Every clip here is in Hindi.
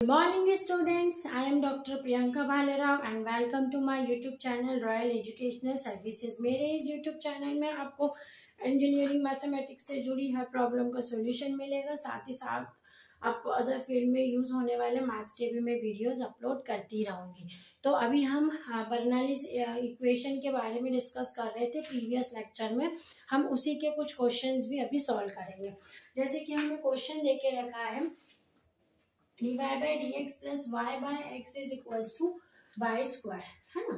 Good morning students, I am Dr. Priyanka Bhalerao and welcome to my YouTube channel Royal Educational Services। मेरे इस YouTube चैनल में आपको इंजीनियरिंग मैथमेटिक्स से जुड़ी हर प्रॉब्लम का सॉल्यूशन मिलेगा। साथ ही साथ आपको अदर फील्ड में यूज़ होने वाले मैथ्स के भी मैं वीडियोस अपलोड करती रहूँगी। तो अभी हम बर्नौलीज इक्वेशन के बारे में डिस्कस कर रहे थे प्रीवियस लेक्चर में। हम उसी के कुछ क्वेश्चंस भी अभी सॉल्व करेंगे। जैसे कि हमने क्वेश्चन देके रखा है dy by dx plus y by x is equals to Y square, है ना।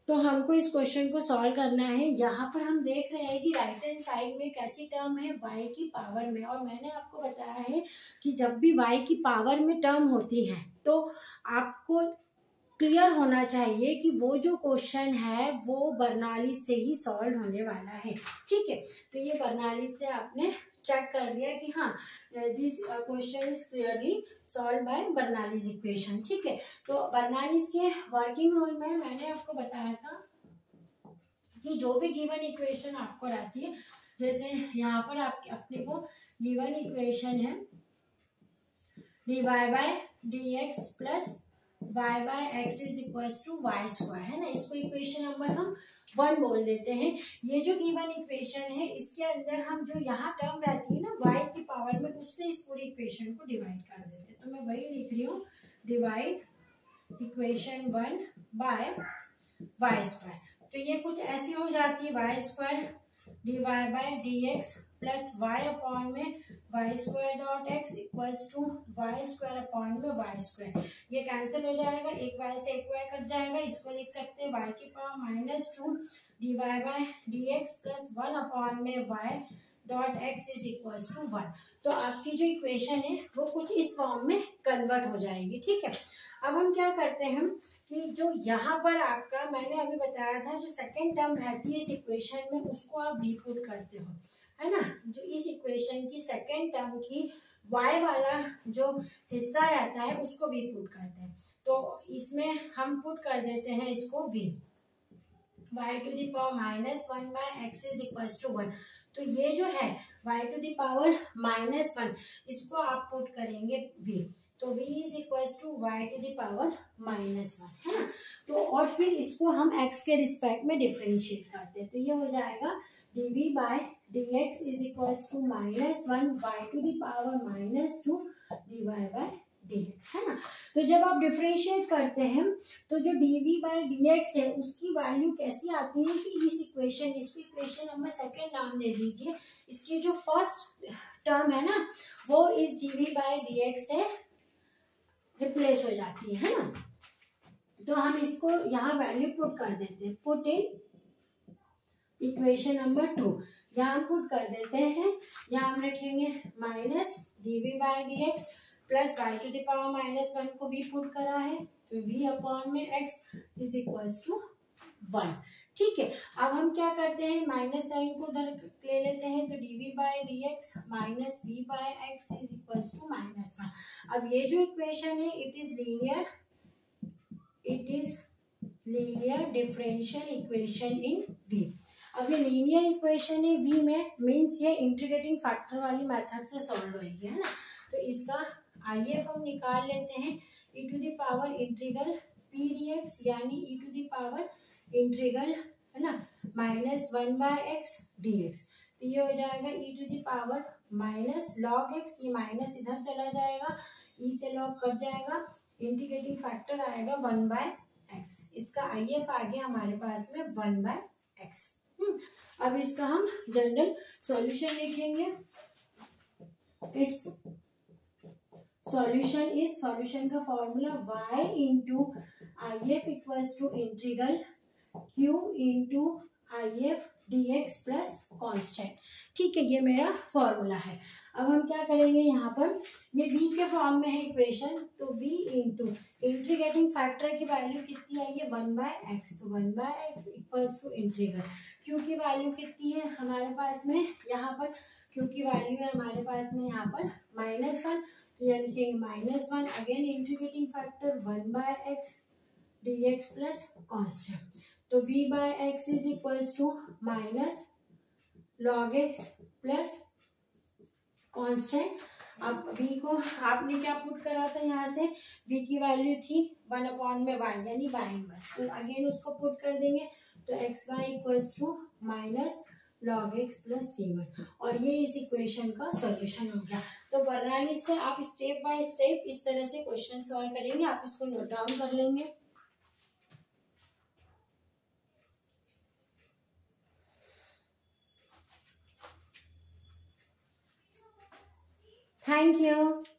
तो हमको इस क्वेश्चन को सॉल्व करना है। यहाँ पर हम देख रहे हैं कि राइट हैंड साइड में कैसी टर्म है, y की पावर में। और मैंने आपको बताया है कि जब भी y की पावर में टर्म होती है तो आपको क्लियर होना चाहिए कि वो जो क्वेश्चन है वो बर्नौली से ही सॉल्व होने वाला है। ठीक है, तो ये बर्नौली से आपने चेक कर लिया कि हाँ this question is clearly solve by Bernoulli's equation. ठीक है, तो बर्नौलीज के वर्किंग रूल में मैंने आपको बताया था कि जो भी गिवन इक्वेशन आपको रहती है, जैसे यहाँ पर अपने को गिवन इक्वेशन है dy by dx plus y by x is equals to Y square, है ना। इसको इक्वेशन नंबर हम 1 बोल देते हैं। ये जो गिवन इक्वेशन है इसके अंदर हम जो यहाँ टर्म रहती है ना y की पावर में, उससे इस पूरी इक्वेशन को डिवाइड कर देते हैं। तो मैं वही लिख रही हूँ, divide equation 1 by Y square. तो ये कुछ ऐसी हो जाती है Y square dy by dx plus Y upon में Y square dot X equals to Y square upon में वाई स्क्वायर। ये कैंसिल हो जाएगा, एक वाई से एक वाई कट जाएगा। इसको लिख सकते हैं वाई की power minus 2 dy by dx plus 1 upon में Y dot X is equals to 1। तो आपकी जो इक्वेशन है वो कुछ इस फॉर्म में कन्वर्ट हो जाएगी। ठीक है, अब हम क्या करते हैं कि जो यहाँ पर आपका मैंने अभी बताया था जो सेकेंड टर्म रहती है इस इक्वेशन में, उसको आप रीपुट करते हो, है ना। जो इस इक्वेशन की सेकेंड टर्म की y वाला जो हिस्सा रहता है उसको v पुट करते हैं। तो इसमें हम पुट कर देते हैं इसको v y to the power minus 1 by x is equals to 1। तो ये जो है y to the power minus 1, इसको आप पुट करेंगे v। तो v is equals to y to the power minus 1, है ना। तो और फिर इसको हम x के रिस्पेक्ट में डिफरेंशिएट करते हैं। तो ये हो जाएगा dv by dx is equals to minus 1 y to the power minus 2 dy by dx, है ना। तो जब आप डिफरेंशिएट करते हैं तो जो dv बाय dx है उसकी वैल्यू कैसी आती है कि इस इक्वेशन, इसको इक्वेशन नंबर सेकेंड नाम दे दीजिए। इसकी जो फर्स्ट टर्म है ना वो इस dv बाय dx से रिप्लेस हो जाती है ना। तो हम इसको यहाँ वैल्यू पुट कर देते हैं, पुट इन इक्वेशन नंबर 2। यहाँ पुट कर देते हैं, यहाँ हम रखेंगे minus dv by dx plus y to the power minus 1 को भी पुट करा है तो v अपॉन में x इज इक्वल्स टू 1। ठीक है, अब हम क्या करते हैं माइनस साइन को उधर ले लेते हैं। तो dv by dx minus v by x is equals to minus 1। अब ये जो इक्वेशन है it is linear differential equation in v। अब ये लीनियर इक्वेशन है v में, मीन्स ये इंटीग्रेटिंग फैक्टर वाली मेथड से सॉल्व होगी, है ना। तो इसका IF हम निकाल लेते हैं e to the power integral p dx यानी e to the power integral, है ना, माइनस 1 बाय एक्स dx। तो ये हो जाएगा e to the power minus log x, ये माइनस इधर चला जाएगा, e से लॉग कट जाएगा, इंटीग्रेटिंग फैक्टर आएगा 1 बाय एक्स। इसका IF आ गया हमारे पास में 1 बाय एक्स। अब इसका हम जनरल सॉल्यूशन लिखेंगे। इट्स सॉल्यूशन का formula y into IF equals to integral q into IF dx plus constant. ठीक है, ये मेरा फॉर्मूला है। अब हम क्या करेंगे, यहाँ पर ये v के फॉर्म में है इक्वेशन, तो v इंटू इंटीग्रेटिंग फैक्टर की वैल्यू कितनी आई है 1 बाय एक्स। तो 1 by x equals to integral q की वैल्यू कितनी है हमारे पास में, यहाँ पर q की वैल्यू है हमारे पास में यहाँ पर माइनस 1। तो यह लिखेंगे minus 1, again integrating factor 1 by x dx plus constant. तो v by x is equals to minus log x plus constant. अब v को आपने क्या पुट करा था, यहाँ से v की वैल्यू थी 1/y यानी y इनवर्स, तो अगेन उसको पुट कर देंगे, तो x y equals to minus log x plus c1, और ये इस इक्वेशन का सॉल्यूशन हो गया। तो प्रणाली से आप स्टेप बाय स्टेप इस तरह से क्वेश्चन सॉल्व करेंगे, आप इसको नोट डाउन कर लेंगे। Thank you.